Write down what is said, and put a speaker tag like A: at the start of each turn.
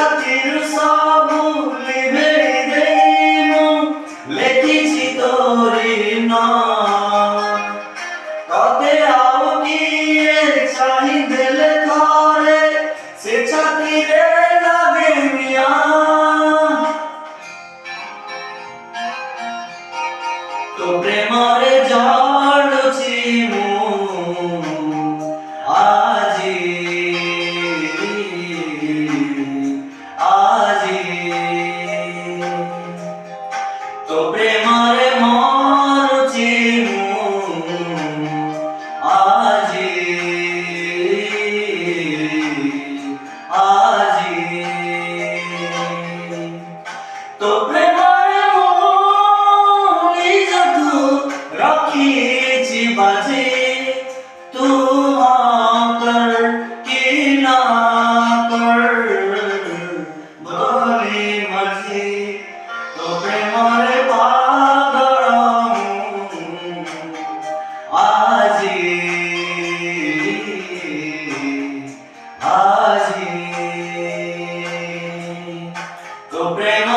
A: ছাতির সবু লিভে দেইমু লেখিছি তোরি নাম কতে আও গিয়ে চাহিদেলে থরে সে ছাতিরে লাগে মিয়া তো প্রেমরে জড়ুছি মু আজি আজি তো প্রেমরে মরুছি মু আজি আজি তো প্রেমরে रखी बाजे तू आकर की ना कर बोली मर्जी तो प्रेमरे पागल आजी आजी तो प्रेम